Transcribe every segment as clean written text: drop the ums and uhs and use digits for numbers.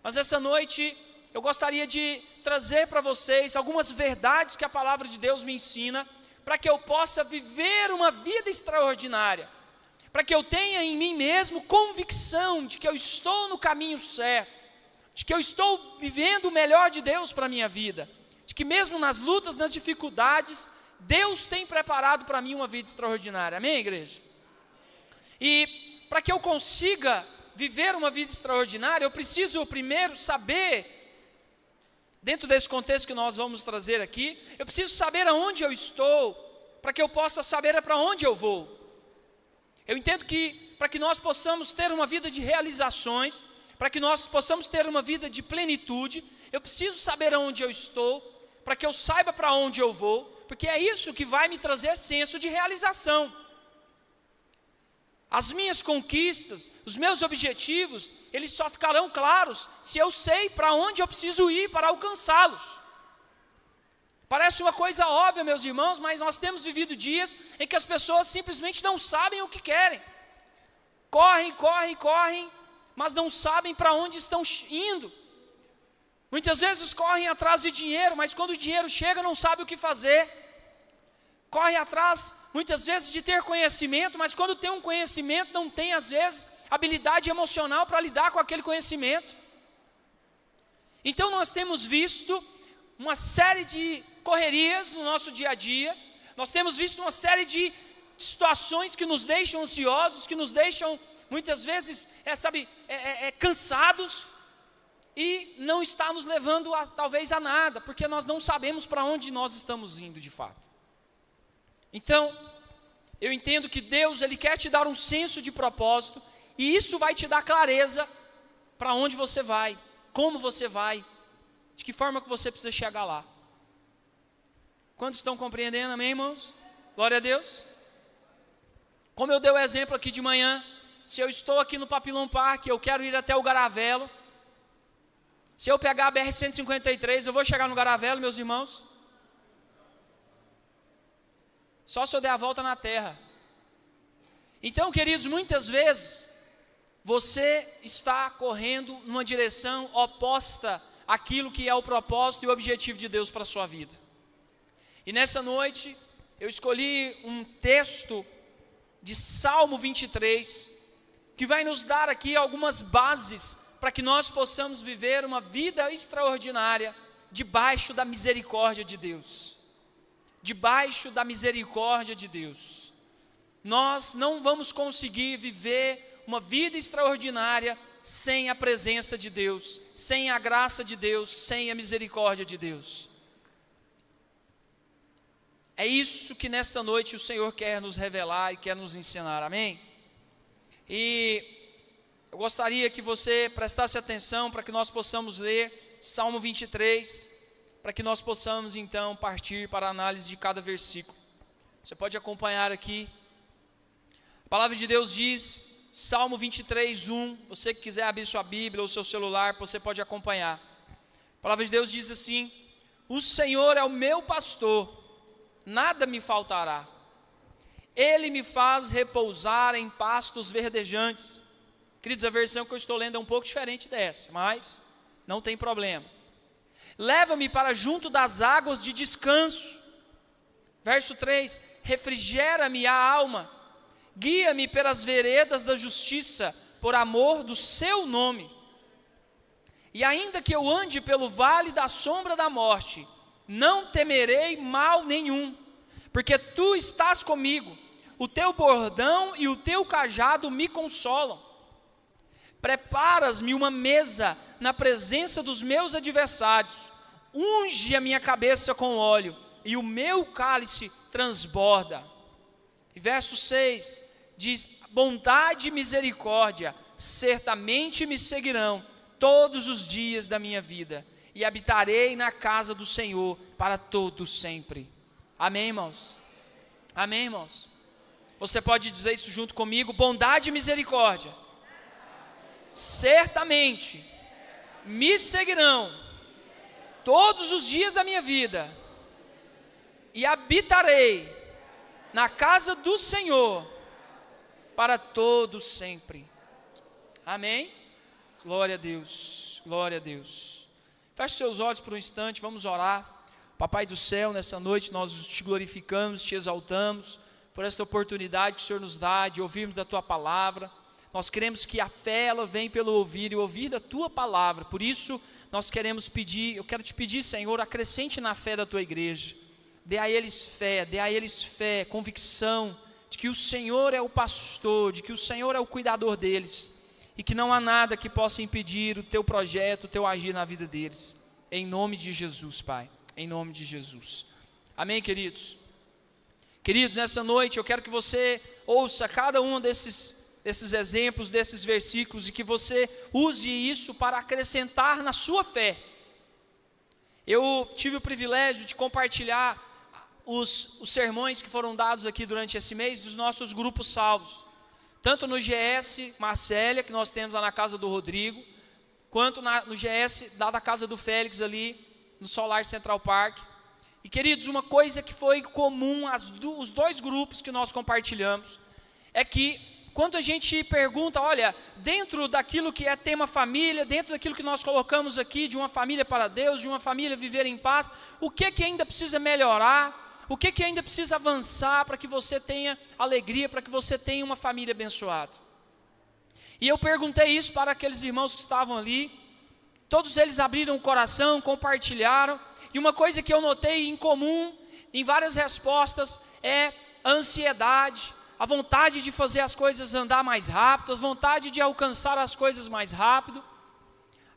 Mas essa noite eu gostaria de trazer para vocês algumas verdades que a palavra de Deus me ensina, para que eu possa viver uma vida extraordinária, para que eu tenha em mim mesmo convicção de que eu estou no caminho certo, de que eu estou vivendo o melhor de Deus para a minha vida, de que mesmo nas lutas, nas dificuldades, Deus tem preparado para mim uma vida extraordinária. Amém, igreja? E para que eu consiga viver uma vida extraordinária, eu preciso primeiro saber, dentro desse contexto que nós vamos trazer aqui, eu preciso saber aonde eu estou, para que eu possa saber para onde eu vou. Eu entendo que para que nós possamos ter uma vida de realizações, para que nós possamos ter uma vida de plenitude, eu preciso saber aonde eu estou, para que eu saiba para onde eu vou, porque é isso que vai me trazer senso de realização. As minhas conquistas, os meus objetivos, eles só ficarão claros se eu sei para onde eu preciso ir para alcançá-los. Parece uma coisa óbvia, meus irmãos, mas nós temos vivido dias em que as pessoas simplesmente não sabem o que querem. Correm, mas não sabem para onde estão indo. Muitas vezes correm atrás de dinheiro, mas quando o dinheiro chega não sabe o que fazer. Corre atrás, muitas vezes, de ter conhecimento, mas quando tem um conhecimento, não tem, às vezes, habilidade emocional para lidar com aquele conhecimento. Então, nós temos visto uma série de correrias no nosso dia a dia, nós temos visto uma série de situações que nos deixam ansiosos, que nos deixam, muitas vezes, cansados, e não está nos levando, talvez, a nada, porque nós não sabemos para onde nós estamos indo, de fato. Então, eu entendo que Deus, Ele quer te dar um senso de propósito, e isso vai te dar clareza para onde você vai, como você vai, de que forma que você precisa chegar lá. Quantos estão compreendendo, amém, irmãos? Glória a Deus. Como eu dei o exemplo aqui de manhã, se eu estou aqui no Papillon Park, eu quero ir até o Garavelo, se eu pegar a BR-153, eu vou chegar no Garavelo, meus irmãos? Só se eu der a volta na terra. Então, queridos, muitas vezes, você está correndo numa direção oposta àquilo que é o propósito e o objetivo de Deus para a sua vida. E nessa noite, eu escolhi um texto de Salmo 23, que vai nos dar aqui algumas bases para que nós possamos viver uma vida extraordinária debaixo da misericórdia de Deus. Debaixo da misericórdia de Deus. Nós não vamos conseguir viver uma vida extraordinária sem a presença de Deus, sem a graça de Deus, sem a misericórdia de Deus. É isso que nessa noite o Senhor quer nos revelar e quer nos ensinar, amém? E eu gostaria que você prestasse atenção para que nós possamos ler Salmo 23, para que nós possamos então partir para a análise de cada versículo. Você pode acompanhar aqui. A palavra de Deus diz, Salmo 23, 1, você que quiser abrir sua Bíblia ou seu celular, você pode acompanhar. A palavra de Deus diz assim: o Senhor é o meu pastor, nada me faltará. Ele me faz repousar em pastos verdejantes. Queridos, a versão que eu estou lendo é um pouco diferente dessa, mas não tem problema. Leva-me para junto das águas de descanso. Verso 3, refrigera-me a alma, guia-me pelas veredas da justiça, por amor do seu nome. E ainda que eu ande pelo vale da sombra da morte, não temerei mal nenhum, porque tu estás comigo, o teu bordão e o teu cajado me consolam. Preparas-me uma mesa na presença dos meus adversários, unge a minha cabeça com óleo, e o meu cálice transborda. E verso 6 diz: bondade e misericórdia certamente me seguirão todos os dias da minha vida, e habitarei na casa do Senhor para todo sempre. Amém, irmãos? Amém, irmãos? Você pode dizer isso junto comigo? Bondade e misericórdia certamente me seguirão todos os dias da minha vida, e habitarei na casa do Senhor para todo sempre. Amém? Glória a Deus. Glória a Deus. Feche seus olhos por um instante, vamos orar. Papai do céu, nessa noite nós te glorificamos, te exaltamos por essa oportunidade que o Senhor nos dá de ouvirmos da Tua palavra. Nós queremos que a fé ela vem pelo ouvir e ouvir da Tua palavra. Por isso nós queremos pedir, eu quero te pedir, Senhor, acrescente na fé da Tua igreja. Dê a eles fé, convicção de que o Senhor é o pastor, de que o Senhor é o cuidador deles e que não há nada que possa impedir o Teu projeto, o Teu agir na vida deles. Em nome de Jesus, Pai, em nome de Jesus. Amém, queridos? Queridos, nessa noite eu quero que você ouça cada um desses exemplos, desses versículos e que você use isso para acrescentar na sua fé. Eu tive o privilégio de compartilhar os sermões que foram dados aqui durante esse mês dos nossos grupos salvos, tanto no GS Marcélia, que nós temos lá na casa do Rodrigo, quanto no GS lá da casa do Félix ali, no Solar Central Park. E queridos, uma coisa que foi comum os dois grupos que nós compartilhamos, é que quando a gente pergunta, olha, dentro daquilo que é tema família, dentro daquilo que nós colocamos aqui, de uma família para Deus, de uma família viver em paz, o que ainda precisa melhorar, o que ainda precisa avançar para que você tenha alegria, para que você tenha uma família abençoada. E eu perguntei isso para aqueles irmãos que estavam ali, todos eles abriram o coração, compartilharam, e uma coisa que eu notei em comum, em várias respostas, é a ansiedade, a vontade de fazer as coisas andar mais rápido, a vontade de alcançar as coisas mais rápido,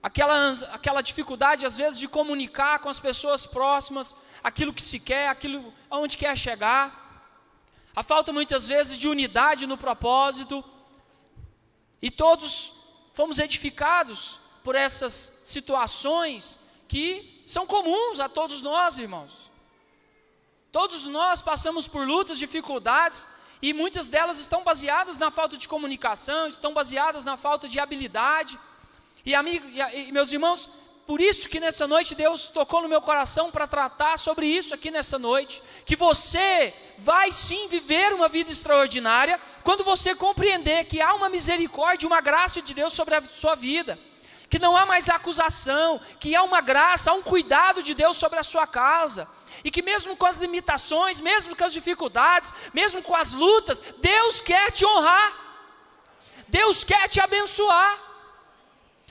aquela dificuldade às vezes de comunicar com as pessoas próximas, aquilo que se quer, aquilo aonde quer chegar, a falta muitas vezes de unidade no propósito, e todos fomos edificados por essas situações que são comuns a todos nós, irmãos. Todos nós passamos por lutas, dificuldades, e muitas delas estão baseadas na falta de comunicação, estão baseadas na falta de habilidade. E meus irmãos, por isso que nessa noite Deus tocou no meu coração para tratar sobre isso aqui nessa noite, que você vai sim viver uma vida extraordinária, quando você compreender que há uma misericórdia, uma graça de Deus sobre a sua vida, que não há mais acusação, que há uma graça, há um cuidado de Deus sobre a sua casa, e que mesmo com as limitações, mesmo com as dificuldades, mesmo com as lutas, Deus quer te honrar, Deus quer te abençoar.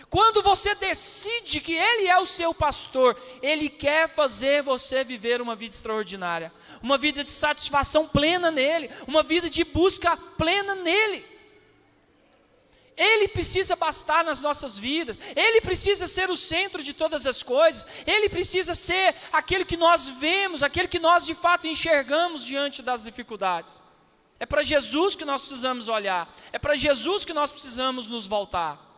Quando você decide que Ele é o seu pastor, Ele quer fazer você viver uma vida extraordinária, uma vida de satisfação plena nele, uma vida de busca plena nele. Ele precisa bastar nas nossas vidas, Ele precisa ser o centro de todas as coisas, Ele precisa ser aquele que nós vemos, aquele que nós de fato enxergamos diante das dificuldades. É para Jesus que nós precisamos olhar, é para Jesus que nós precisamos nos voltar.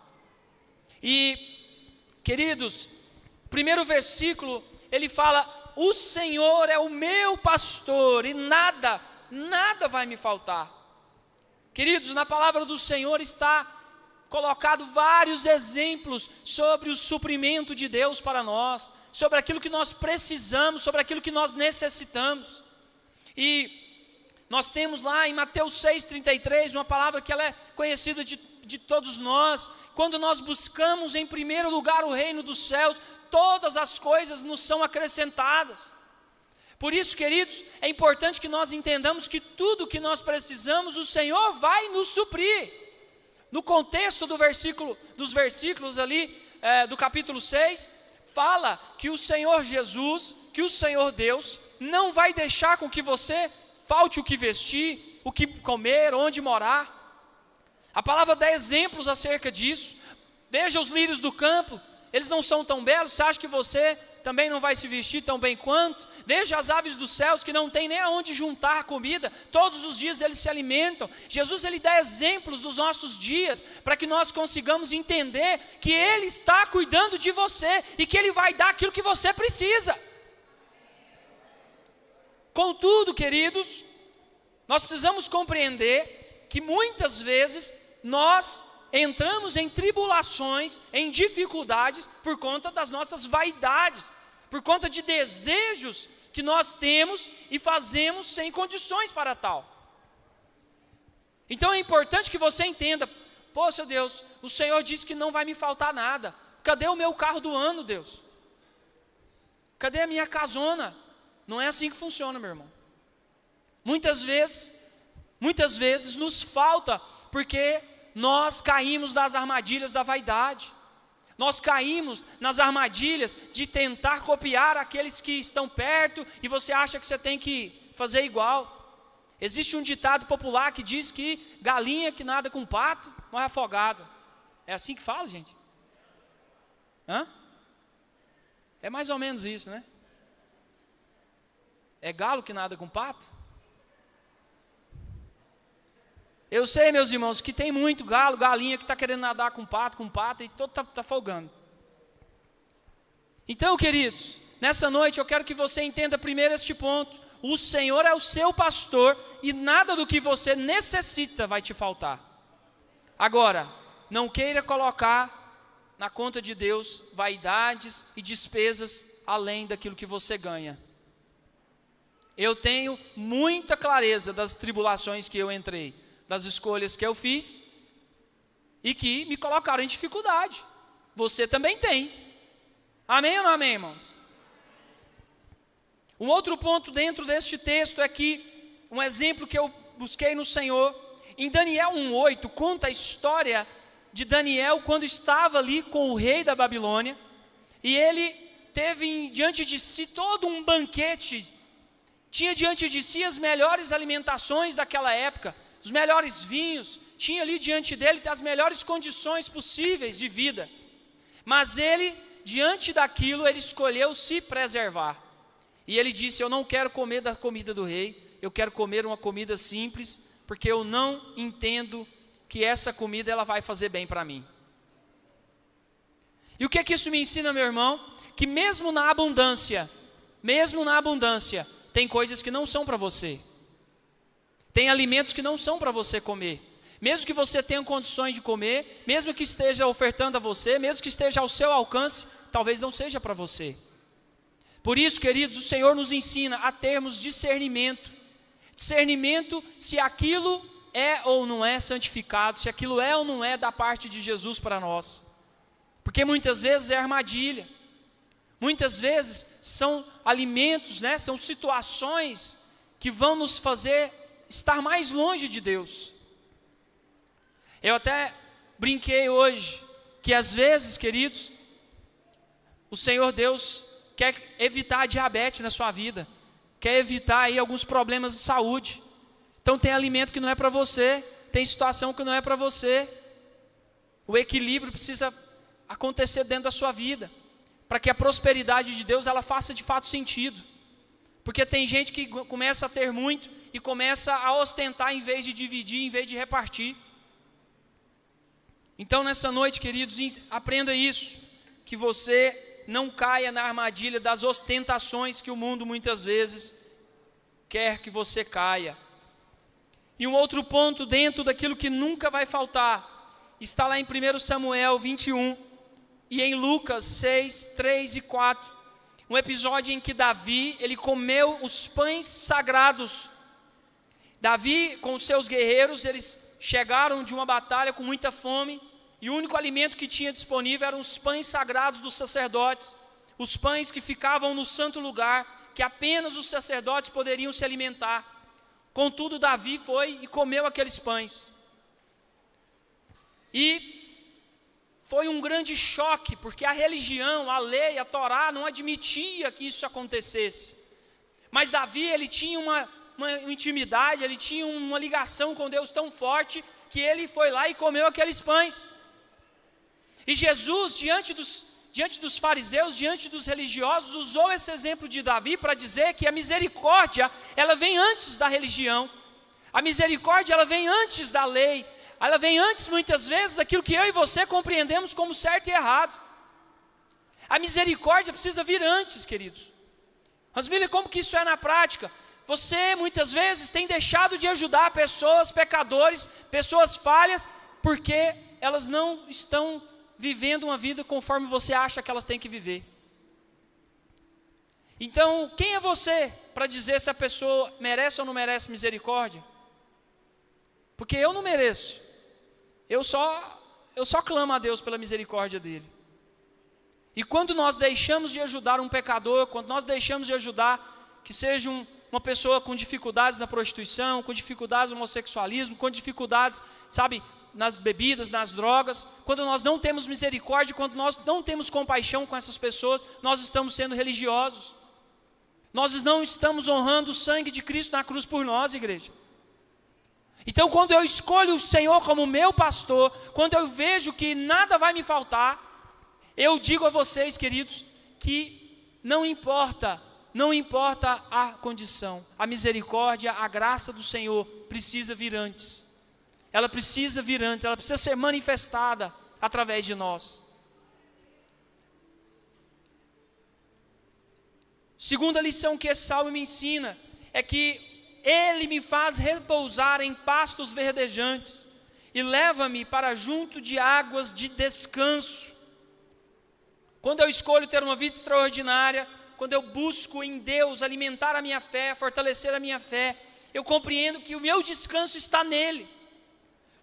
E, queridos, o primeiro versículo, ele fala, o Senhor é o meu pastor e nada vai me faltar. Queridos, na palavra do Senhor está colocado vários exemplos sobre o suprimento de Deus para nós, sobre aquilo que nós precisamos, sobre aquilo que nós necessitamos. E nós temos lá em Mateus 6,33, uma palavra que ela é conhecida de todos nós, quando nós buscamos em primeiro lugar o reino dos céus, todas as coisas nos são acrescentadas. Por isso, queridos, é importante que nós entendamos que tudo que nós precisamos, o Senhor vai nos suprir. No contexto dos versículos ali, do capítulo 6, fala que o Senhor Jesus, que o Senhor Deus, não vai deixar com que você falte o que vestir, o que comer, onde morar. A palavra dá exemplos acerca disso. Veja os lírios do campo, eles não são tão belos, você acha que você também não vai se vestir tão bem quanto? Veja as aves dos céus que não tem nem aonde juntar comida, todos os dias eles se alimentam. Jesus ele dá exemplos dos nossos dias, para que nós consigamos entender que Ele está cuidando de você, e que Ele vai dar aquilo que você precisa. Contudo, queridos, nós precisamos compreender que muitas vezes nós entramos em tribulações, em dificuldades, por conta das nossas vaidades, por conta de desejos que nós temos e fazemos sem condições para tal. Então é importante que você entenda, poxa Deus, o Senhor disse que não vai me faltar nada, Cadê o meu carro do ano, Deus? Cadê a minha casona? Não é assim que funciona, meu irmão. Muitas vezes nos falta, porque nós caímos nas armadilhas da vaidade. Nós caímos nas armadilhas de tentar copiar aqueles que estão perto e você acha que você tem que fazer igual. Existe um ditado popular que diz que galinha que nada com pato morre afogada. É assim que fala, gente? Hã? É mais ou menos isso, né? É galo que nada com pato? Eu sei, meus irmãos, que tem muito galo, galinha que está querendo nadar com pato e todo está folgando. Então, queridos, nessa noite eu quero que você entenda primeiro este ponto. O Senhor é o seu pastor e nada do que você necessita vai te faltar. Agora, não queira colocar na conta de Deus vaidades e despesas além daquilo que você ganha. Eu tenho muita clareza das tribulações que eu entrei, das escolhas que eu fiz e que me colocaram em dificuldade. Você também tem. Amém ou não amém, irmãos? Um outro ponto dentro deste texto é que, um exemplo que eu busquei no Senhor, em Daniel 1:8, conta a história de Daniel quando estava ali com o rei da Babilônia, e ele teve diante de si todo um banquete, tinha diante de si as melhores alimentações daquela época, os melhores vinhos, tinha ali diante dele as melhores condições possíveis de vida, mas ele, diante daquilo, ele escolheu se preservar, e ele disse: eu não quero comer da comida do rei, eu quero comer uma comida simples, porque eu não entendo que essa comida ela vai fazer bem para mim. E o que isso me ensina, meu irmão? Que mesmo na abundância, tem coisas que não são para você. Tem alimentos que não são para você comer. Mesmo que você tenha condições de comer, mesmo que esteja ofertando a você, mesmo que esteja ao seu alcance, talvez não seja para você. Por isso, queridos, o Senhor nos ensina a termos discernimento. Discernimento se aquilo é ou não é santificado, se aquilo é ou não é da parte de Jesus para nós. Porque muitas vezes é armadilha. Muitas vezes são alimentos, né? São situações que vão nos fazer estar mais longe de Deus. Eu até brinquei hoje que às vezes, queridos, o Senhor Deus quer evitar a diabetes na sua vida, quer evitar aí alguns problemas de saúde. Então tem alimento que não é para você, tem situação que não é para você. O equilíbrio precisa acontecer dentro da sua vida, para que a prosperidade de Deus ela faça de fato sentido. Porque tem gente que começa a ter muito e começa a ostentar em vez de dividir, em vez de repartir. Então nessa noite, queridos, aprenda isso, que você não caia na armadilha das ostentações que o mundo muitas vezes quer que você caia. E um outro ponto dentro daquilo que nunca vai faltar, está lá em 1 Samuel 21 e em Lucas 6, 3 e 4, um episódio em que Davi, ele comeu os pães sagrados. Davi com os seus guerreiros, eles chegaram de uma batalha com muita fome, e o único alimento que tinha disponível eram os pães sagrados dos sacerdotes, os pães que ficavam no santo lugar, que apenas os sacerdotes poderiam se alimentar. Contudo, Davi foi e comeu aqueles pães. E foi um grande choque, porque a religião, a lei, a Torá não admitia que isso acontecesse. Mas Davi, ele tinha uma intimidade, ele tinha uma ligação com Deus tão forte, que ele foi lá e comeu aqueles pães. E Jesus, diante dos fariseus, diante dos religiosos, usou esse exemplo de Davi para dizer que a misericórdia, ela vem antes da religião. A misericórdia, ela vem antes da lei. Ela vem antes, muitas vezes, daquilo que eu e você compreendemos como certo e errado. A misericórdia precisa vir antes, queridos. Mas mire como que isso é na prática. Você, muitas vezes, tem deixado de ajudar pessoas, pecadores, pessoas falhas, porque elas não estão vivendo uma vida conforme você acha que elas têm que viver. Então, quem é você para dizer se a pessoa merece ou não merece misericórdia? Porque eu não mereço. Eu só clamo a Deus pela misericórdia dele. E quando nós deixamos de ajudar um pecador, quando nós deixamos de ajudar que seja uma pessoa com dificuldades na prostituição, com dificuldades no homossexualismo, com dificuldades, sabe, nas bebidas, nas drogas, quando nós não temos misericórdia, quando nós não temos compaixão com essas pessoas, nós estamos sendo religiosos. Nós não estamos honrando o sangue de Cristo na cruz por nós, igreja. Então, quando eu escolho o Senhor como meu pastor, quando eu vejo que nada vai me faltar, eu digo a vocês, queridos, que não importa a condição, a misericórdia, a graça do Senhor precisa vir antes. Ela precisa vir antes, ela precisa ser manifestada através de nós. Segunda lição que esse salmo me ensina é que ele me faz repousar em pastos verdejantes e leva-me para junto de águas de descanso. Quando eu escolho ter uma vida extraordinária, quando eu busco em Deus alimentar a minha fé, fortalecer a minha fé, eu compreendo que o meu descanso está nele.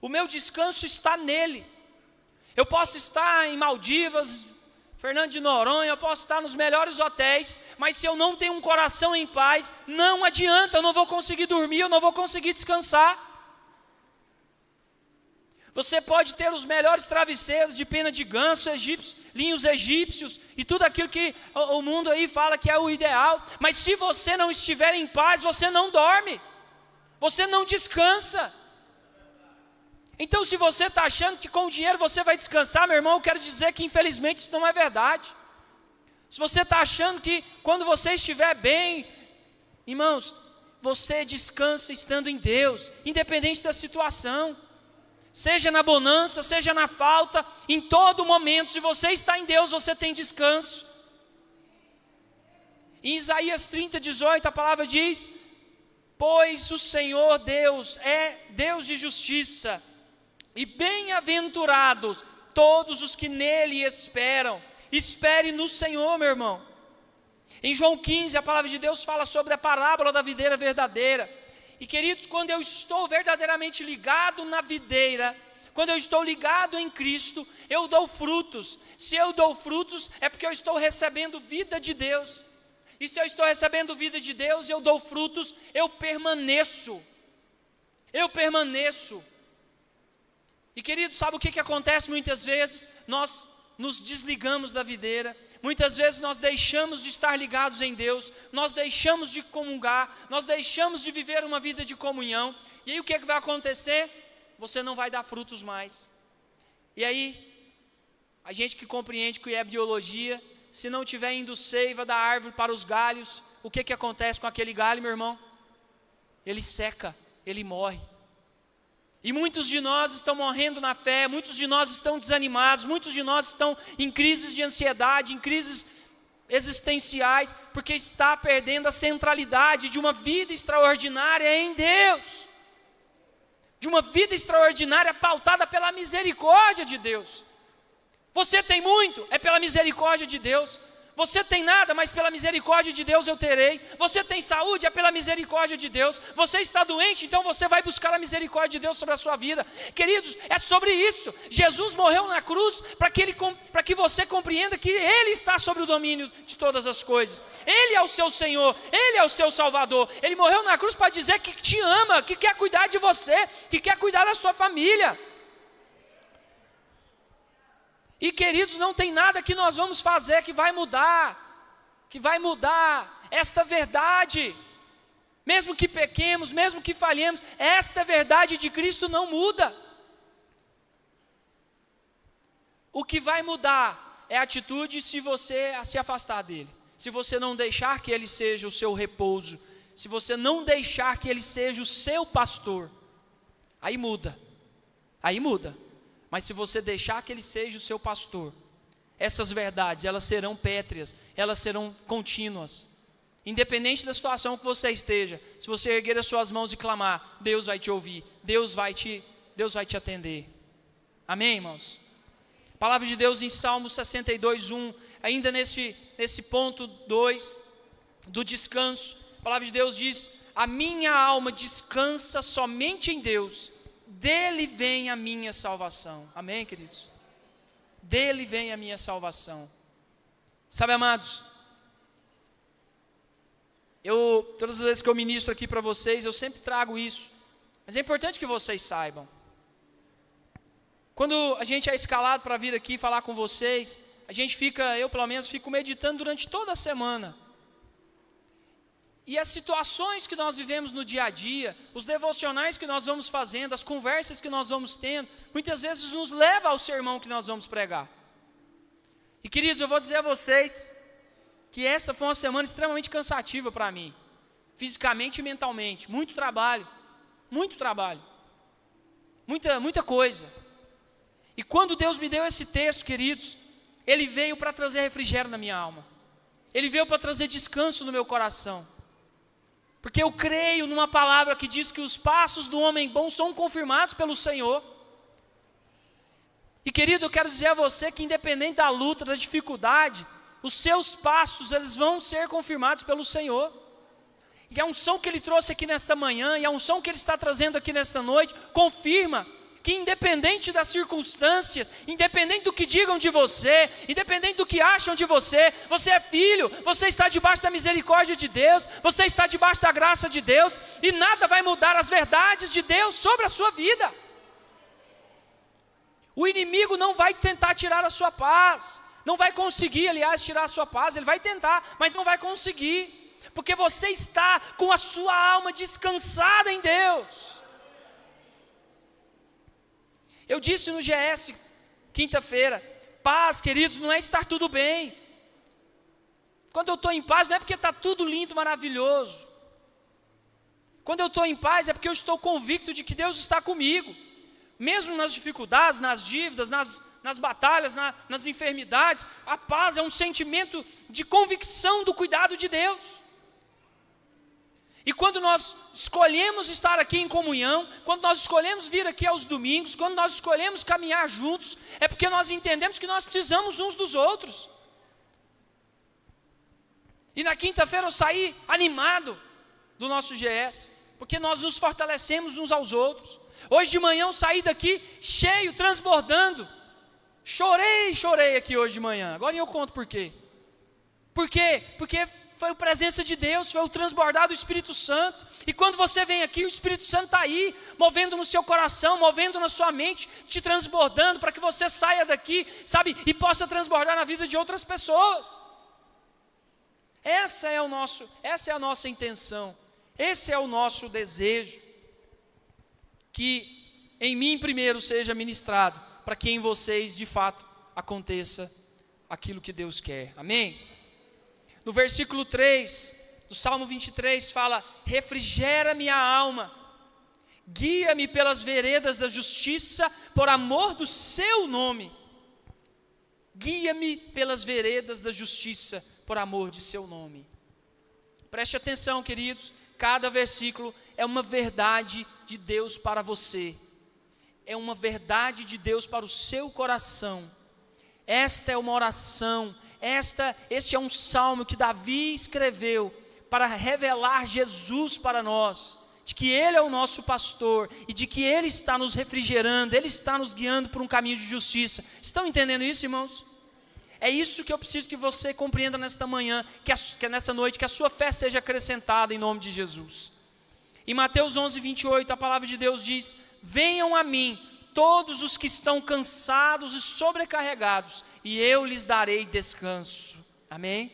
O meu descanso está nele. Eu posso estar em Maldivas, Fernando de Noronha, eu posso estar nos melhores hotéis, mas se eu não tenho um coração em paz, não adianta, eu não vou conseguir dormir, eu não vou conseguir descansar. Você pode ter os melhores travesseiros de pena de ganso, linhos egípcios e tudo aquilo que o mundo aí fala que é o ideal, mas se você não estiver em paz, você não dorme, você não descansa. Então, se você está achando que com o dinheiro você vai descansar, meu irmão, eu quero dizer que infelizmente isso não é verdade. Se você está achando que quando você estiver bem, irmãos, você descansa estando em Deus, independente da situação. Seja na bonança, seja na falta, em todo momento, se você está em Deus, você tem descanso. Em Isaías 30:18, a palavra diz: pois o Senhor Deus é Deus de justiça, e bem-aventurados todos os que nele esperam. Espere no Senhor, meu irmão. Em João 15, a palavra de Deus fala sobre a parábola da videira verdadeira. E queridos, quando eu estou verdadeiramente ligado na videira, quando eu estou ligado em Cristo, eu dou frutos. Se eu dou frutos, é porque eu estou recebendo vida de Deus. E se eu estou recebendo vida de Deus, eu dou frutos, eu permaneço. Eu permaneço. E queridos, sabe o que acontece muitas vezes? Nós nos desligamos da videira. Muitas vezes nós deixamos de estar ligados em Deus, nós deixamos de comungar, nós deixamos de viver uma vida de comunhão, e aí o que vai acontecer? Você não vai dar frutos mais. E aí, a gente que compreende que é biologia, se não tiver indo seiva da árvore para os galhos, o que acontece com aquele galho, meu irmão? Ele seca, ele morre. E muitos de nós estão morrendo na fé, muitos de nós estão desanimados, muitos de nós estão em crises de ansiedade, em crises existenciais, porque está perdendo a centralidade de uma vida extraordinária em Deus, de uma vida extraordinária pautada pela misericórdia de Deus. Você tem muito, é pela misericórdia de Deus. Você tem nada, mas pela misericórdia de Deus eu terei. Você tem saúde, é pela misericórdia de Deus. Você está doente, então você vai buscar a misericórdia de Deus sobre a sua vida. Queridos, é sobre isso. Jesus morreu na cruz para que você compreenda que Ele está sobre o domínio de todas as coisas. Ele é o seu Senhor, Ele é o seu Salvador. Ele morreu na cruz para dizer que te ama, que quer cuidar de você, que quer cuidar da sua família. E queridos, não tem nada que nós vamos fazer que vai mudar esta verdade. Mesmo que pequemos, mesmo que falhemos, esta verdade de Cristo não muda. O que vai mudar é a atitude se você se afastar dele. Se você não deixar que ele seja o seu repouso, se você não deixar que ele seja o seu pastor, aí muda. Mas se você deixar que ele seja o seu pastor, essas verdades, elas serão pétreas, elas serão contínuas. Independente da situação que você esteja, se você erguer as suas mãos e clamar, Deus vai te ouvir, Deus vai te atender. Amém, irmãos? A palavra de Deus em Salmo 62:1, ainda nesse ponto 2 do descanso, a palavra de Deus diz: a minha alma descansa somente em Deus, dele vem a minha salvação. Amém, queridos? Dele vem a minha salvação. Sabe, amados, todas as vezes que eu ministro aqui para vocês, eu sempre trago isso, mas é importante que vocês saibam. Quando a gente é escalado para vir aqui falar com vocês, a gente eu pelo menos fico meditando durante toda a semana. E as situações que nós vivemos no dia a dia, os devocionais que nós vamos fazendo, as conversas que nós vamos tendo, muitas vezes nos leva ao sermão que nós vamos pregar. E queridos, eu vou dizer a vocês que essa foi uma semana extremamente cansativa para mim, fisicamente e mentalmente, muito trabalho, muita coisa. E quando Deus me deu esse texto, queridos, Ele veio para trazer refrigério na minha alma, Ele veio para trazer descanso no meu coração, porque eu creio numa palavra que diz que os passos do homem bom são confirmados pelo Senhor. E querido, eu quero dizer a você que independente da luta, da dificuldade, os seus passos, eles vão ser confirmados pelo Senhor. E a unção que Ele trouxe aqui nessa manhã, e a unção que Ele está trazendo aqui nessa noite, confirma que independente das circunstâncias, independente do que digam de você, independente do que acham de você, você é filho, você está debaixo da misericórdia de Deus, você está debaixo da graça de Deus, e nada vai mudar as verdades de Deus sobre a sua vida. O inimigo não vai tentar tirar a sua paz, não vai conseguir, aliás, tirar a sua paz, ele vai tentar, mas não vai conseguir, porque você está com a sua alma descansada em Deus. Eu disse no GS, quinta-feira, paz, queridos, não é estar tudo bem. Quando eu estou em paz, não é porque está tudo lindo, maravilhoso. Quando eu estou em paz, é porque eu estou convicto de que Deus está comigo. Mesmo nas dificuldades, nas dívidas, nas batalhas, nas enfermidades, a paz é um sentimento de convicção do cuidado de Deus. E quando nós escolhemos estar aqui em comunhão, quando nós escolhemos vir aqui aos domingos, quando nós escolhemos caminhar juntos, é porque nós entendemos que nós precisamos uns dos outros. E na quinta-feira eu saí animado do nosso GS, porque nós nos fortalecemos uns aos outros. Hoje de manhã eu saí daqui cheio, transbordando. Chorei aqui hoje de manhã. Agora eu conto por quê. Por quê? Porque foi a presença de Deus, foi o transbordar do Espírito Santo. E quando você vem aqui, o Espírito Santo está aí, movendo no seu coração, movendo na sua mente, te transbordando, para que você saia daqui, sabe, e possa transbordar na vida de outras pessoas. Essa é a nossa intenção, esse é o nosso desejo. Que em mim primeiro seja ministrado, para que em vocês de fato aconteça aquilo que Deus quer. Amém? No versículo 3 do Salmo 23 fala: refrigera minha alma, guia-me pelas veredas da justiça, por amor do seu nome. Guia-me pelas veredas da justiça, por amor de seu nome. Preste atenção, queridos, cada versículo é uma verdade de Deus para você, é uma verdade de Deus para o seu coração. Esta é uma oração, este é um salmo que Davi escreveu para revelar Jesus para nós, de que Ele é o nosso pastor e de que Ele está nos refrigerando, Ele está nos guiando por um caminho de justiça. Estão entendendo isso, irmãos? É isso que eu preciso que você compreenda nesta manhã, que nessa noite, que a sua fé seja acrescentada em nome de Jesus. Em Mateus 11:28, a palavra de Deus diz: venham a mim todos os que estão cansados e sobrecarregados, e eu lhes darei descanso. Amém?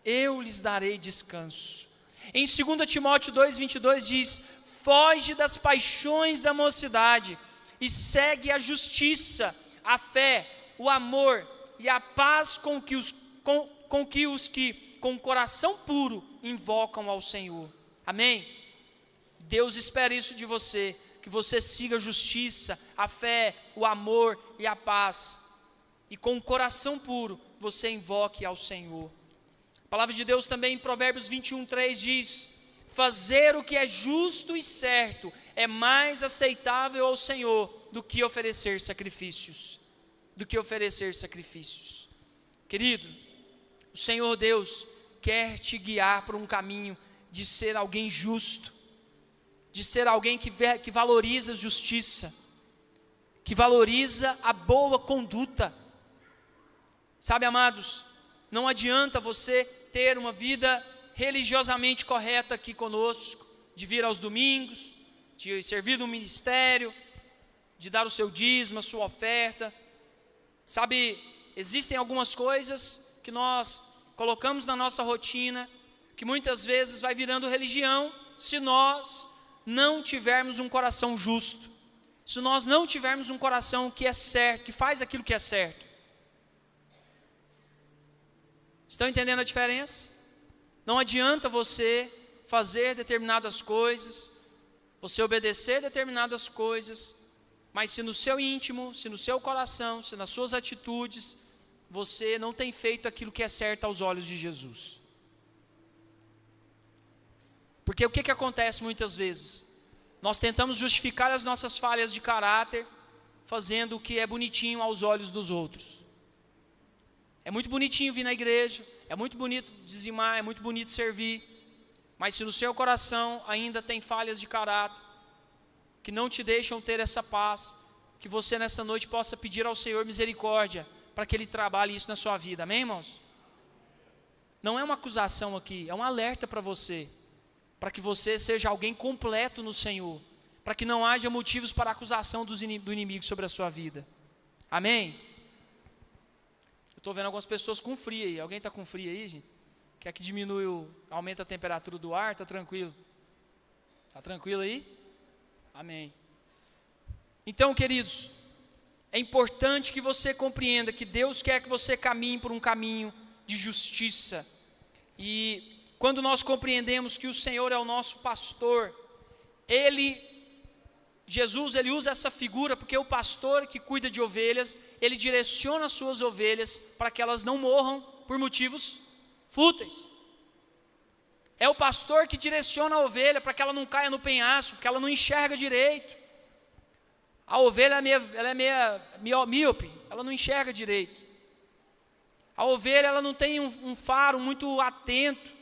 Eu lhes darei descanso. Em 2 Timóteo 2:22 diz: foge das paixões da mocidade e segue a justiça, a fé, o amor e a paz com os que com coração puro invocam ao Senhor. Amém? Deus espera isso de você, que você siga a justiça, a fé, o amor e a paz, e com o coração puro você invoque ao Senhor. A palavra de Deus também em Provérbios 21:3 diz: fazer o que é justo e certo é mais aceitável ao Senhor do que oferecer sacrifícios. Querido, o Senhor Deus quer te guiar por um caminho de ser alguém justo, de ser alguém que valoriza a justiça, que valoriza a boa conduta. Sabe, amados, Não adianta você ter uma vida religiosamente correta aqui conosco, de vir aos domingos, de servir no ministério, de dar o seu dízimo, a sua oferta. Sabe, existem algumas coisas que nós colocamos na nossa rotina, que muitas vezes vai virando religião, se nós não tivermos um coração justo, se nós não tivermos um coração que é certo, que faz aquilo que é certo. Estão entendendo a diferença? Não adianta você fazer determinadas coisas, você obedecer determinadas coisas, mas se no seu íntimo, se no seu coração, se nas suas atitudes, você não tem feito aquilo que é certo aos olhos de Jesus. Porque o que acontece muitas vezes? Nós tentamos justificar as nossas falhas de caráter, fazendo o que é bonitinho aos olhos dos outros. É muito bonitinho vir na igreja, é muito bonito dizimar, é muito bonito servir, mas se no seu coração ainda tem falhas de caráter, que não te deixam ter essa paz, que você nessa noite possa pedir ao Senhor misericórdia, para que Ele trabalhe isso na sua vida, amém, irmãos? Não é uma acusação aqui, é um alerta para você, para que você seja alguém completo no Senhor, para que não haja motivos para acusação do inimigo sobre a sua vida, amém? Eu estou vendo algumas pessoas com frio aí, alguém está com frio aí, gente? Quer que diminua, aumenta a temperatura do ar, está tranquilo? Está tranquilo aí? Amém. Então, queridos, é importante que você compreenda que Deus quer que você caminhe por um caminho de justiça. E quando nós compreendemos que o Senhor é o nosso pastor, Jesus usa essa figura porque o pastor que cuida de ovelhas, ele direciona as suas ovelhas para que elas não morram por motivos fúteis. É o pastor que direciona a ovelha para que ela não caia no penhasco, porque ela não enxerga direito. A ovelha ela é meio míope, ela não enxerga direito. A ovelha ela não tem um faro muito atento.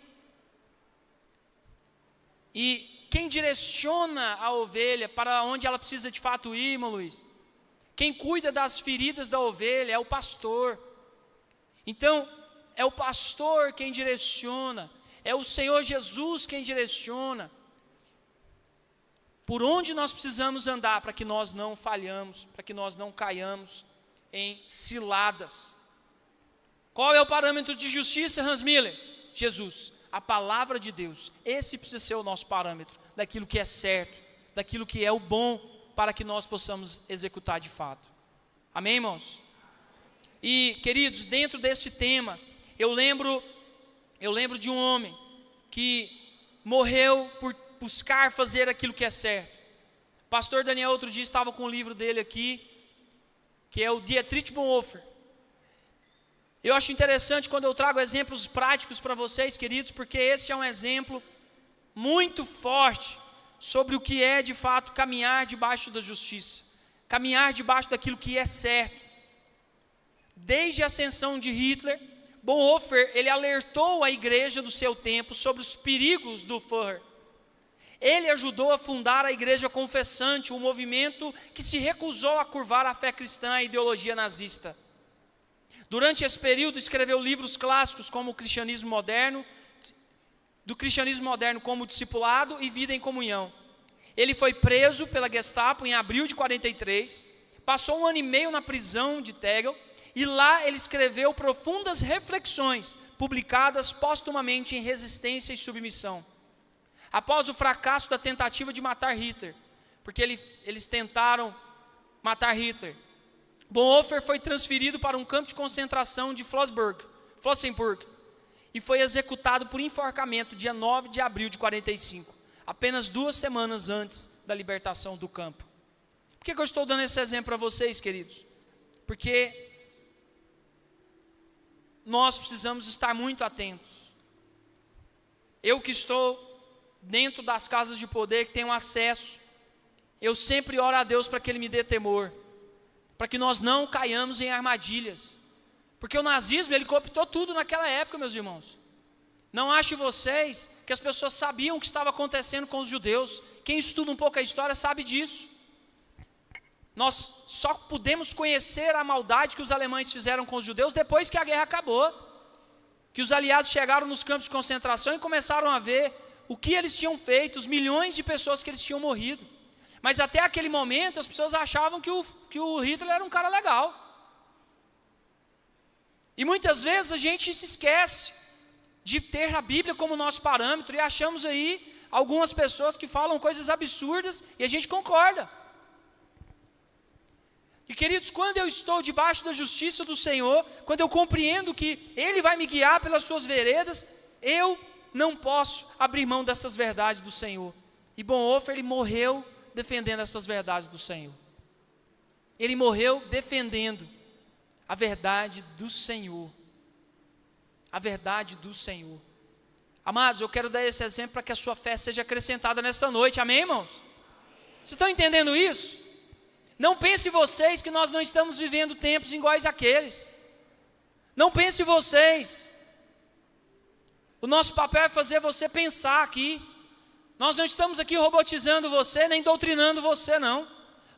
E quem direciona a ovelha para onde ela precisa de fato ir, irmão Luiz? Quem cuida das feridas da ovelha é o pastor. Então, é o pastor quem direciona, é o Senhor Jesus quem direciona por onde nós precisamos andar para que nós não falhamos, para que nós não caiamos em ciladas. Qual é o parâmetro de justiça, Hans Miller? Jesus, a palavra de Deus. Esse precisa ser o nosso parâmetro, daquilo que é certo, daquilo que é o bom, para que nós possamos executar de fato. Amém, irmãos? E, queridos, dentro desse tema, eu lembro de um homem que morreu por buscar fazer aquilo que é certo. O pastor Daniel outro dia estava com o livro dele aqui, que é o Dietrich Bonhoeffer. Eu acho interessante quando eu trago exemplos práticos para vocês, queridos, porque esse é um exemplo muito forte sobre o que é de fato caminhar debaixo da justiça, caminhar debaixo daquilo que é certo. Desde a ascensão de Hitler, Bonhoeffer, ele alertou a igreja do seu tempo sobre os perigos do Führer. Ele ajudou a fundar a Igreja Confessante, um movimento que se recusou a curvar a fé cristã à ideologia nazista. Durante esse período, escreveu livros clássicos como o Cristianismo Moderno, do Cristianismo Moderno como Discipulado e Vida em Comunhão. Ele foi preso pela Gestapo em abril de 43, passou 1 ano e meio na prisão de Tegel, e lá ele escreveu profundas reflexões, publicadas póstumamente em Resistência e Submissão. Após o fracasso da tentativa de matar Hitler, porque eles tentaram matar Hitler, Bonhoeffer foi transferido para um campo de concentração de Flossenburg, e foi executado por enforcamento dia 9 de abril de 45, apenas 2 semanas antes da libertação do campo. Por que eu estou dando esse exemplo para vocês, queridos? Porque nós precisamos estar muito atentos. Eu que estou dentro das casas de poder, que tenho acesso, eu sempre oro a Deus para que Ele me dê temor, para que nós não caiamos em armadilhas, porque o nazismo, ele cooptou tudo naquela época, meus irmãos. Não achem vocês que as pessoas sabiam o que estava acontecendo com os judeus. Quem estuda um pouco a história sabe disso. Nós só pudemos conhecer a maldade que os alemães fizeram com os judeus depois que a guerra acabou. que os aliados chegaram nos campos de concentração e começaram a ver o que eles tinham feito, os milhões de pessoas que eles tinham morrido. Mas até aquele momento as pessoas achavam que o Hitler era um cara legal. E muitas vezes a gente se esquece de ter a Bíblia como nosso parâmetro e achamos aí algumas pessoas que falam coisas absurdas e a gente concorda. E queridos, quando eu estou debaixo da justiça do Senhor, quando eu compreendo que Ele vai me guiar pelas suas veredas, eu não posso abrir mão dessas verdades do Senhor. E Bonhoeffer, ele morreu defendendo essas verdades do Senhor. Ele morreu defendendo a verdade do Senhor. A verdade do Senhor. Amados, eu quero dar esse exemplo para que a sua fé seja acrescentada nesta noite, amém, irmãos? Vocês estão entendendo isso? Não pense vocês que nós não estamos vivendo tempos iguais àqueles. Não pense vocês. O nosso papel é fazer você pensar aqui. Nós não estamos aqui robotizando você, nem doutrinando você, não.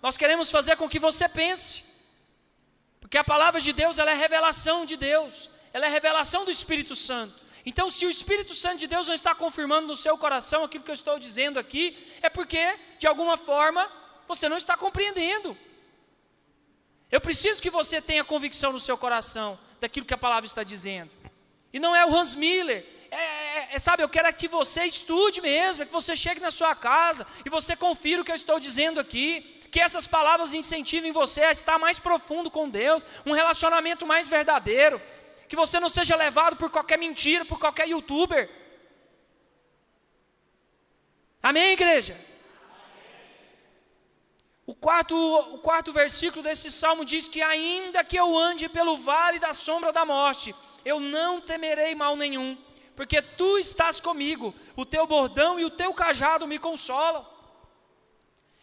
Nós queremos fazer com que você pense. Porque a palavra de Deus, ela é revelação de Deus. Ela é revelação do Espírito Santo. Então, se o Espírito Santo de Deus não está confirmando no seu coração aquilo que eu estou dizendo aqui, é porque, de alguma forma, você não está compreendendo. Eu preciso que você tenha convicção no seu coração daquilo que a palavra está dizendo. E não é o Hans Miller. Sabe, eu quero que você estude mesmo, que você chegue na sua casa e você confira o que eu estou dizendo aqui. Que essas palavras incentivem você a estar mais profundo com Deus, um relacionamento mais verdadeiro. Que você não seja levado por qualquer mentira, por qualquer youtuber. Amém, igreja? O quarto versículo desse salmo diz que ainda que eu ande pelo vale da sombra da morte, eu não temerei mal nenhum, porque tu estás comigo, o teu bordão e o teu cajado me consolam.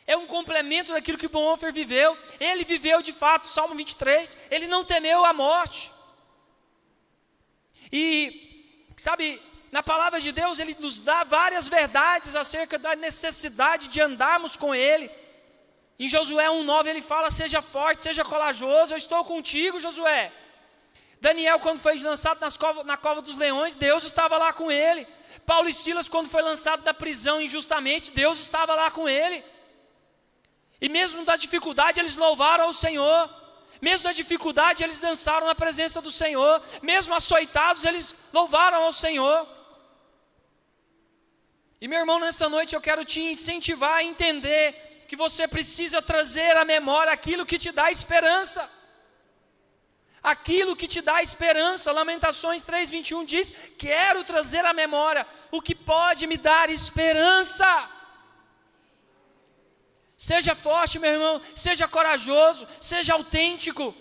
É um complemento daquilo que Bonhoeffer viveu. Ele viveu de fato, Salmo 23, ele não temeu a morte. E, sabe, na palavra de Deus, Ele nos dá várias verdades acerca da necessidade de andarmos com Ele. Em Josué 1,9 ele fala, seja forte, seja corajoso, eu estou contigo, Josué. Daniel, quando foi lançado na cova dos leões, Deus estava lá com ele. Paulo e Silas, quando foi lançado da prisão injustamente, Deus estava lá com ele. E mesmo na dificuldade, eles louvaram ao Senhor. Mesmo na dificuldade, eles dançaram na presença do Senhor. Mesmo açoitados, eles louvaram ao Senhor. E meu irmão, nessa noite eu quero te incentivar a entender que você precisa trazer à memória aquilo que te dá esperança. Aquilo que te dá esperança. Lamentações 3:21 diz, quero trazer à memória o que pode me dar esperança. Seja forte, meu irmão, seja corajoso, seja autêntico.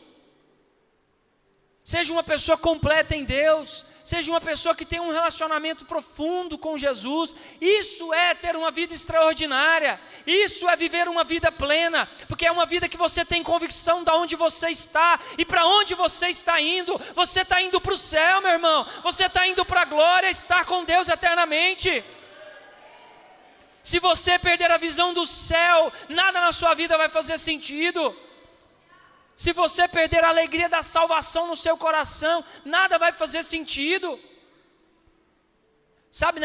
Seja uma pessoa completa em Deus, seja uma pessoa que tem um relacionamento profundo com Jesus. Isso é ter uma vida extraordinária, isso é viver uma vida plena, porque é uma vida que você tem convicção de onde você está e para onde você está indo. Você está indo para o céu, meu irmão, você está indo para a glória, estar com Deus eternamente. Se você perder a visão do céu, nada na sua vida vai fazer sentido. Se você perder a alegria da salvação no seu coração, nada vai fazer sentido. Sabe,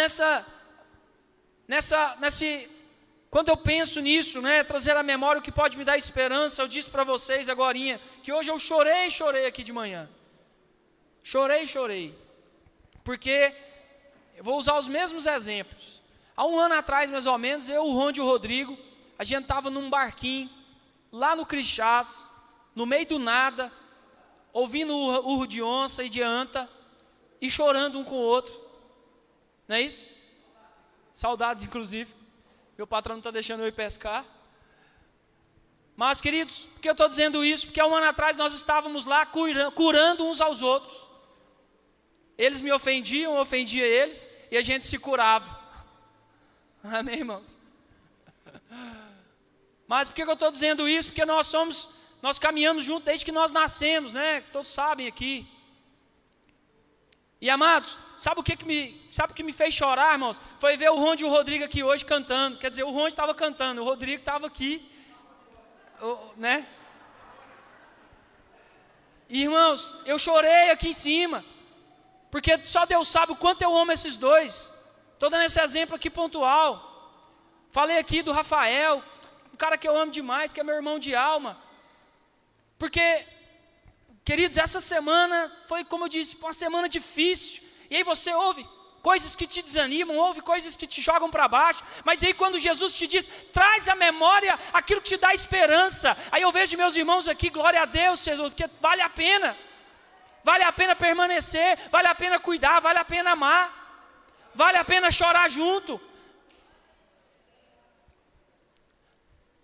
quando eu penso nisso, né, trazer à memória o que pode me dar esperança, eu disse para vocês agorinha, que hoje eu chorei aqui de manhã. Chorei. Porque eu vou usar os mesmos exemplos. Há um ano atrás, mais ou menos, eu, o Ronde e o Rodrigo, a gente estava num barquinho, lá no Crixás, no meio do nada, ouvindo o urro de onça e de anta, e chorando um com o outro. Não é isso? Saudades, inclusive. Meu patrão não está deixando eu ir pescar. Mas, queridos, por que eu estou dizendo isso? Porque há um ano atrás nós estávamos lá curando uns aos outros. Eles me ofendiam, eu ofendia eles, e a gente se curava. Amém, irmãos? Mas por que eu estou dizendo isso? Porque nós caminhamos juntos desde que nós nascemos, né? Todos sabem aqui. E amados, sabe o que me fez chorar, irmãos? Foi ver o Ronde e o Rodrigo aqui hoje cantando. Quer dizer, o Ronde estava cantando, o Rodrigo estava aqui, né? E, irmãos, eu chorei aqui em cima. porque só Deus sabe o quanto eu amo esses dois. Estou dando esse exemplo aqui pontual. Falei aqui do Rafael, um cara que eu amo demais, que é meu irmão de alma. Porque, queridos, essa semana foi, como eu disse, uma semana difícil. E aí você ouve coisas que te desanimam, ouve coisas que te jogam para baixo. Mas aí quando Jesus te diz, traz à memória aquilo que te dá esperança. Aí eu vejo meus irmãos aqui, glória a Deus, Senhor, porque vale a pena. Vale a pena permanecer, vale a pena cuidar, vale a pena amar. Vale a pena chorar junto.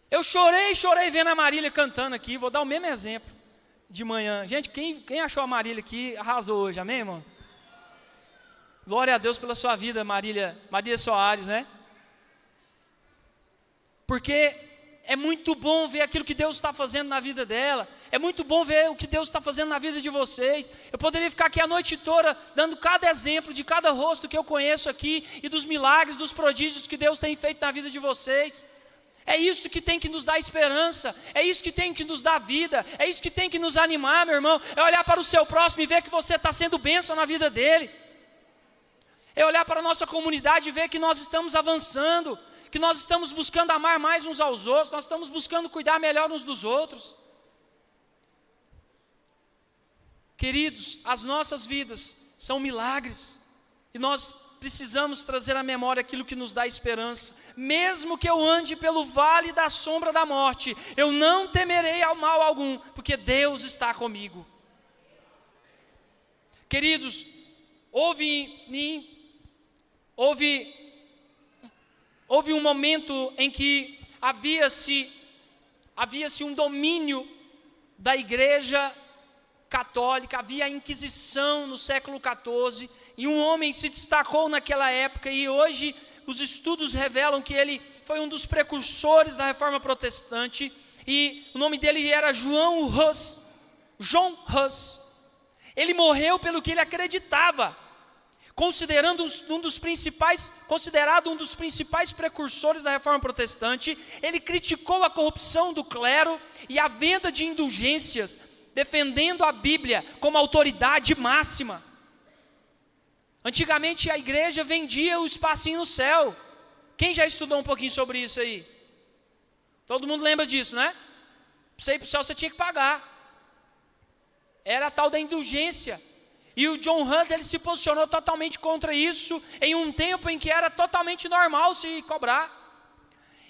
Eu chorei vendo a Marília cantando aqui. Vou dar o mesmo exemplo de manhã. Gente, quem achou a Marília aqui arrasou hoje, amém, irmão? Glória a Deus pela sua vida, Marília Soares, né? Porque é muito bom ver aquilo que Deus está fazendo na vida dela. É muito bom ver o que Deus está fazendo na vida de vocês. Eu poderia ficar aqui a noite toda dando cada exemplo de cada rosto que eu conheço aqui e dos milagres, dos prodígios que Deus tem feito na vida de vocês. É isso que tem que nos dar esperança, é isso que tem que nos dar vida, é isso que tem que nos animar, meu irmão. É olhar para o seu próximo e ver que você está sendo bênção na vida dele. É olhar para a nossa comunidade e ver que nós estamos avançando, que nós estamos buscando amar mais uns aos outros, nós estamos buscando cuidar melhor uns dos outros. Queridos, as nossas vidas são milagres, e nós precisamos trazer à memória aquilo que nos dá esperança. Mesmo que eu ande pelo vale da sombra da morte, eu não temerei ao mal algum, porque Deus está comigo. Queridos, houve um momento em que havia-se um domínio da igreja católica, havia a Inquisição no século XIV, e um homem se destacou naquela época, e hoje os estudos revelam que ele foi um dos precursores da Reforma Protestante, e o nome dele era John Huss. Ele morreu pelo que ele acreditava, considerado um dos principais precursores da Reforma Protestante. Ele criticou a corrupção do clero e a venda de indulgências, defendendo a Bíblia como autoridade máxima. Antigamente a igreja vendia o espacinho no céu. Quem já estudou um pouquinho sobre isso aí? Todo mundo lembra disso, né? Para você ir para o céu você tinha que pagar. Era a tal da indulgência. E o John Huss, ele se posicionou totalmente contra isso, em um tempo em que era totalmente normal se cobrar.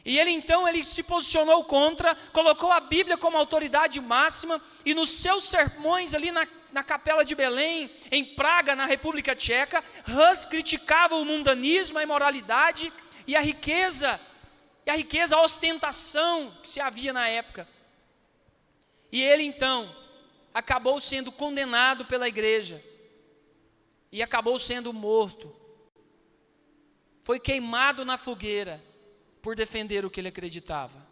E ele se posicionou contra, colocou a Bíblia como autoridade máxima, e nos seus sermões ali na Capela de Belém, em Praga, na República Tcheca, Huss criticava o mundanismo, a imoralidade e a riqueza, a ostentação que se havia na época. E ele então acabou sendo condenado pela igreja e acabou sendo morto. Foi queimado na fogueira por defender o que ele acreditava,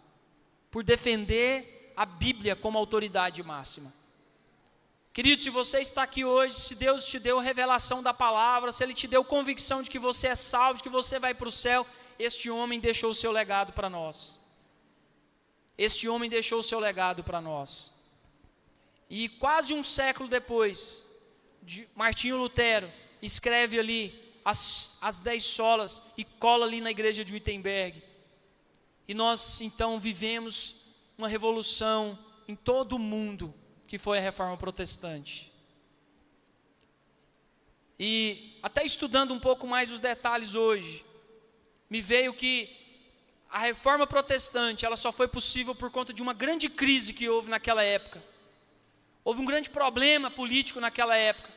por defender a Bíblia como autoridade máxima. Querido, se você está aqui hoje, se Deus te deu revelação da palavra, se Ele te deu convicção de que você é salvo, de que você vai para o céu, este homem deixou o seu legado para nós. Este homem deixou o seu legado para nós. E quase um século depois, Martinho Lutero escreve ali as 10 solas e cola ali na igreja de Wittenberg. E nós então vivemos uma revolução em todo o mundo, que foi a Reforma Protestante. E até estudando um pouco mais os detalhes hoje, me veio que a Reforma Protestante, ela só foi possível por conta de uma grande crise que houve naquela época. Houve um grande problema político naquela época.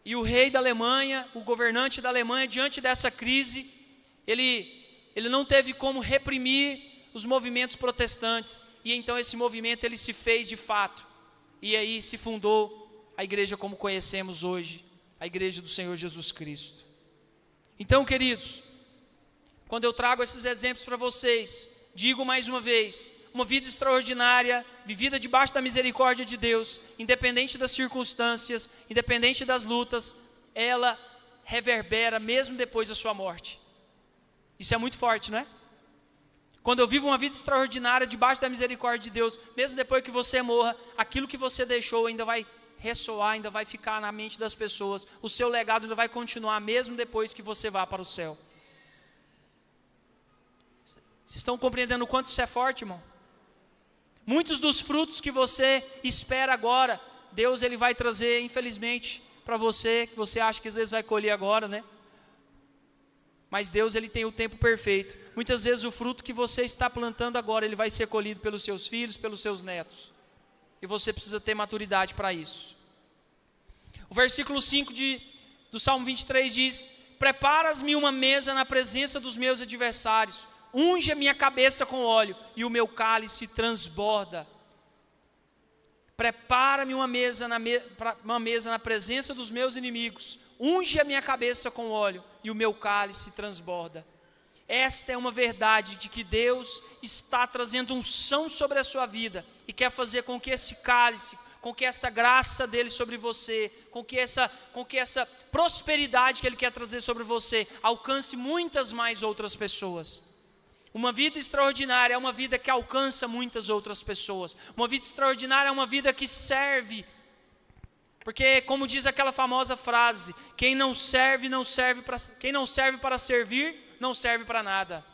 E o rei da Alemanha, o governante da Alemanha, diante dessa crise, ele não teve como reprimir os movimentos protestantes. E então esse movimento ele se fez de fato. E aí se fundou a igreja como conhecemos hoje, a igreja do Senhor Jesus Cristo. Então, queridos, quando eu trago esses exemplos para vocês, digo mais uma vez, uma vida extraordinária, vivida debaixo da misericórdia de Deus, independente das circunstâncias, independente das lutas, ela reverbera mesmo depois da sua morte. Isso é muito forte, não é? Quando eu vivo uma vida extraordinária debaixo da misericórdia de Deus, mesmo depois que você morra, aquilo que você deixou ainda vai ressoar, ainda vai ficar na mente das pessoas. O seu legado ainda vai continuar mesmo depois que você vá para o céu. Vocês estão compreendendo o quanto isso é forte, irmão? Muitos dos frutos que você espera agora, Deus ele vai trazer, infelizmente, para você, que você acha que às vezes vai colher agora, né? Mas Deus ele tem o tempo perfeito. Muitas vezes o fruto que você está plantando agora, ele vai ser colhido pelos seus filhos, pelos seus netos. E você precisa ter maturidade para isso. O versículo 5 do Salmo 23 diz: preparas-me uma mesa na presença dos meus adversários, unge a minha cabeça com óleo e o meu cálice transborda. Prepara-me uma mesa na presença dos meus inimigos, unge a minha cabeça com óleo e o meu cálice transborda. Esta é uma verdade de que Deus está trazendo unção sobre a sua vida e quer fazer com que esse cálice, com que essa graça dele sobre você, com que essa prosperidade que ele quer trazer sobre você alcance muitas mais outras pessoas. Uma vida extraordinária é uma vida que alcança muitas outras pessoas. Uma vida extraordinária é uma vida que serve. Porque, como diz aquela famosa frase, quem não serve para servir, não serve para nada.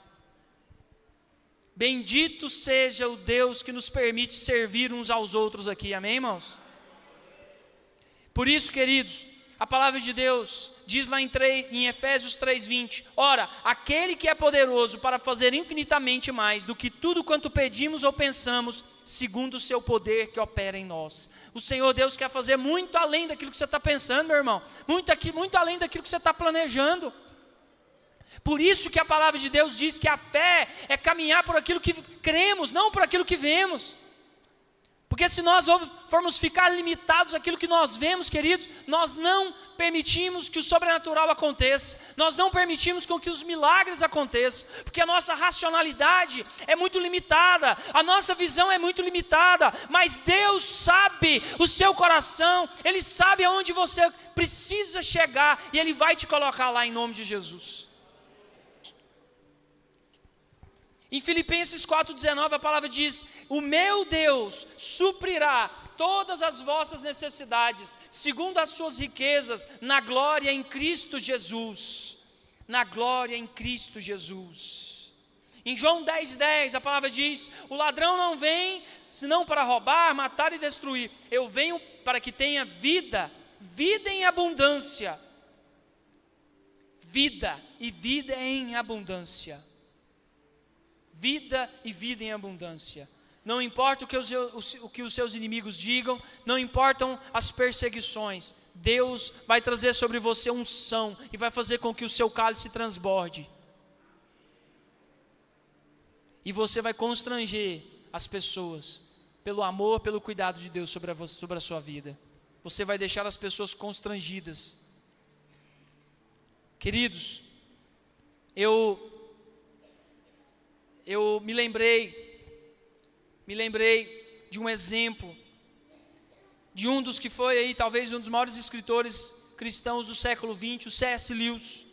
Bendito seja o Deus que nos permite servir uns aos outros aqui, amém, irmãos? Por isso, queridos, a palavra de Deus diz lá em Efésios 3:20, ora, aquele que é poderoso para fazer infinitamente mais do que tudo quanto pedimos ou pensamos, segundo o seu poder que opera em nós. O Senhor Deus quer fazer muito além daquilo que você está pensando, meu irmão, muito além daquilo que você está planejando. Por isso que a palavra de Deus diz que a fé é caminhar por aquilo que cremos, não por aquilo que vemos. Porque se nós formos ficar limitados àquilo que nós vemos, queridos, nós não permitimos que o sobrenatural aconteça, nós não permitimos com que os milagres aconteçam, porque a nossa racionalidade é muito limitada, a nossa visão é muito limitada, mas Deus sabe o seu coração, Ele sabe aonde você precisa chegar, e Ele vai te colocar lá em nome de Jesus. Em Filipenses 4,19 a palavra diz: o meu Deus suprirá todas as vossas necessidades, segundo as suas riquezas, na glória em Cristo Jesus. Na glória em Cristo Jesus. Em João 10,10 a palavra diz: o ladrão não vem senão para roubar, matar e destruir. Eu venho para que tenha vida, vida em abundância. Vida e vida em abundância. Vida e vida em abundância. Não importa o que os seus inimigos digam, não importam as perseguições, Deus vai trazer sobre você unção e vai fazer com que o seu cálice transborde. E você vai constranger as pessoas pelo amor, pelo cuidado de Deus sobre a sua vida. Você vai deixar as pessoas constrangidas. Queridos, eu me lembrei de um exemplo, de um dos que foi aí, talvez um dos maiores escritores cristãos do século XX, o C.S. Lewis.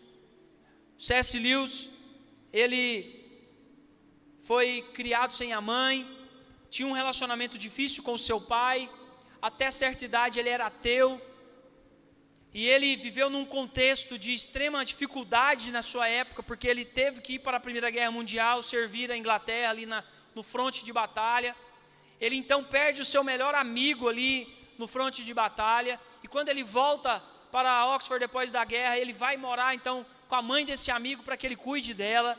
O C.S. Lewis, ele foi criado sem a mãe, tinha um relacionamento difícil com o seu pai, até certa idade ele era ateu, e ele viveu num contexto de extrema dificuldade na sua época, porque ele teve que ir para a Primeira Guerra Mundial, servir a Inglaterra ali no fronte de batalha. Ele então perde o seu melhor amigo ali no fronte de batalha, e quando ele volta para Oxford depois da guerra, ele vai morar então com a mãe desse amigo para que ele cuide dela,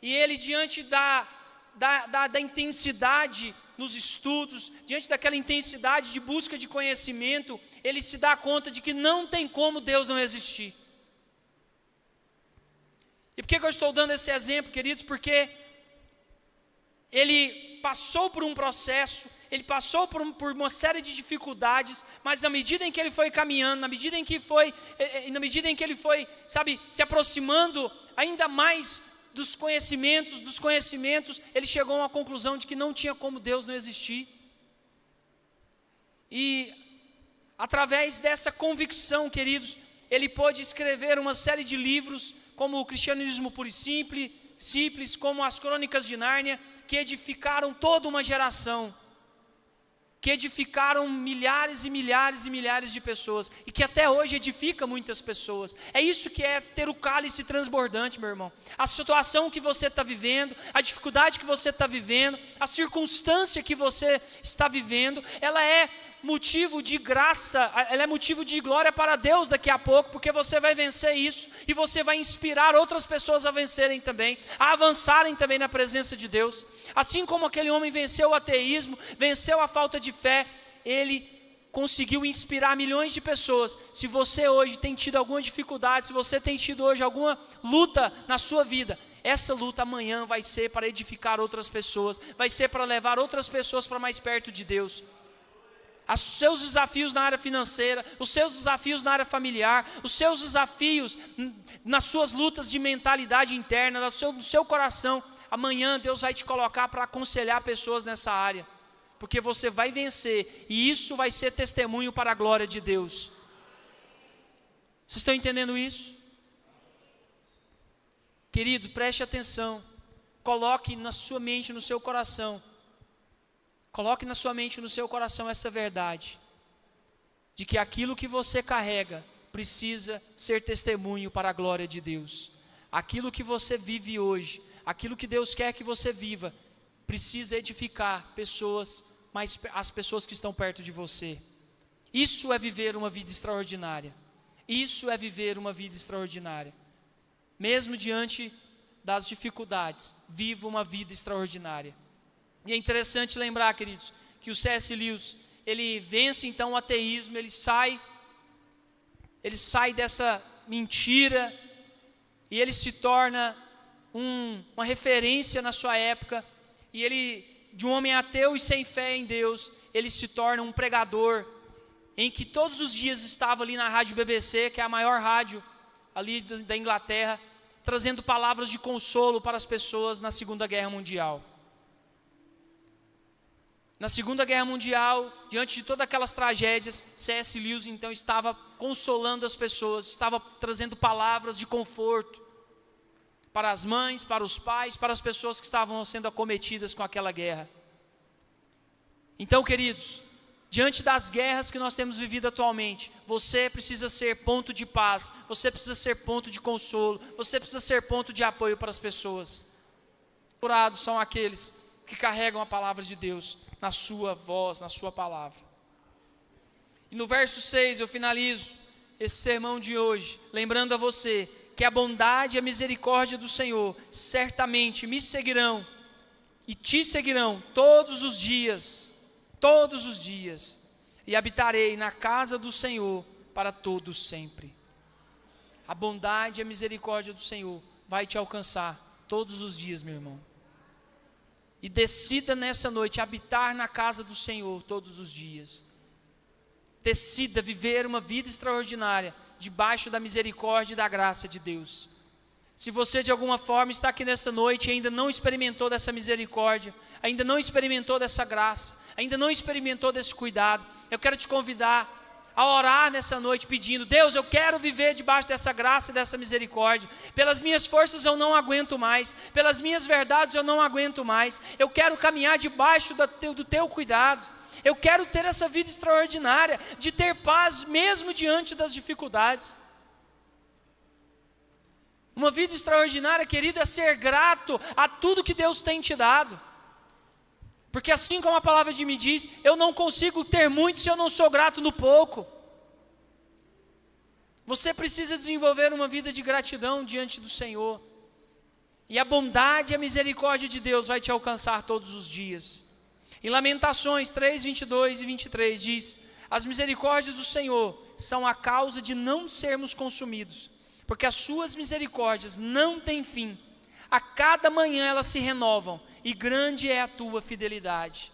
e ele, diante da intensidade nos estudos, diante daquela intensidade de busca de conhecimento, ele se dá conta de que não tem como Deus não existir. E por que eu estou dando esse exemplo, queridos? Porque ele passou por um processo, ele passou por uma série de dificuldades, mas na medida em que ele foi caminhando, na medida em que ele foi, se aproximando ainda mais dos conhecimentos, ele chegou a uma conclusão de que não tinha como Deus não existir. E através dessa convicção, queridos, ele pôde escrever uma série de livros, como o Cristianismo Puro e Simples, como as Crônicas de Nárnia, que edificaram toda uma geração. que edificaram milhares e milhares e milhares de pessoas, e que até hoje edifica muitas pessoas. É isso que é ter o cálice transbordante, meu irmão. A situação que você está vivendo, a dificuldade que você está vivendo, a circunstância que você está vivendo, ela é motivo de graça, ela é motivo de glória para Deus daqui a pouco, porque você vai vencer isso, e você vai inspirar outras pessoas a vencerem também, a avançarem também na presença de Deus. Assim como aquele homem venceu o ateísmo, venceu a falta de fé, ele conseguiu inspirar milhões de pessoas. Se você hoje tem tido alguma dificuldade, se você tem tido hoje alguma luta na sua vida, essa luta amanhã vai ser para edificar outras pessoas, vai ser para levar outras pessoas para mais perto de Deus. Os seus desafios na área financeira, os seus desafios na área familiar, os seus desafios nas suas lutas de mentalidade interna, no seu coração, amanhã Deus vai te colocar para aconselhar pessoas nessa área, porque você vai vencer, e isso vai ser testemunho para a glória de Deus. Vocês estão entendendo isso? Querido, preste atenção, coloque na sua mente, no seu coração, coloque na sua mente e no seu coração essa verdade, de que aquilo que você carrega precisa ser testemunho para a glória de Deus. Aquilo que você vive hoje, aquilo que Deus quer que você viva, precisa edificar pessoas, as pessoas que estão perto de você. Isso é viver uma vida extraordinária. Isso é viver uma vida extraordinária. Mesmo diante das dificuldades, viva uma vida extraordinária. E é interessante lembrar, queridos, que o C.S. Lewis, ele vence então o ateísmo, ele sai dessa mentira, e ele se torna uma referência na sua época, e ele, de um homem ateu e sem fé em Deus, ele se torna um pregador, em que todos os dias estava ali na rádio BBC, que é a maior rádio ali da Inglaterra, trazendo palavras de consolo para as pessoas na Segunda Guerra Mundial. Na Segunda Guerra Mundial, diante de todas aquelas tragédias, C.S. Lewis então estava consolando as pessoas, estava trazendo palavras de conforto para as mães, para os pais, para as pessoas que estavam sendo acometidas com aquela guerra. Então, queridos, diante das guerras que nós temos vivido atualmente, você precisa ser ponto de paz, você precisa ser ponto de consolo, você precisa ser ponto de apoio para as pessoas. Curados são aqueles que carregam a palavra de Deus na sua voz, na sua palavra. E no verso 6 eu finalizo esse sermão de hoje, lembrando a você que a bondade e a misericórdia do Senhor certamente me seguirão e te seguirão todos os dias, e habitarei na casa do Senhor para todos sempre. A bondade e a misericórdia do Senhor vai te alcançar todos os dias, meu irmão. E decida nessa noite habitar na casa do Senhor todos os dias. Decida viver uma vida extraordinária debaixo da misericórdia e da graça de Deus. Se você de alguma forma está aqui nessa noite e ainda não experimentou dessa misericórdia, ainda não experimentou dessa graça, ainda não experimentou desse cuidado, eu quero te convidar a orar nessa noite pedindo: Deus, eu quero viver debaixo dessa graça e dessa misericórdia. Pelas minhas forças eu não aguento mais, pelas minhas verdades eu não aguento mais, eu quero caminhar debaixo do teu cuidado. Eu quero ter essa vida extraordinária, de ter paz mesmo diante das dificuldades. Uma vida extraordinária, querido, é ser grato a tudo que Deus tem te dado. Porque assim como a palavra de me diz, eu não consigo ter muito se eu não sou grato no pouco. Você precisa desenvolver uma vida de gratidão diante do Senhor. E a bondade e a misericórdia de Deus vai te alcançar todos os dias. Em Lamentações 3, 22 e 23 diz: as misericórdias do Senhor são a causa de não sermos consumidos, porque as suas misericórdias não têm fim. A cada manhã elas se renovam, e grande é a tua fidelidade.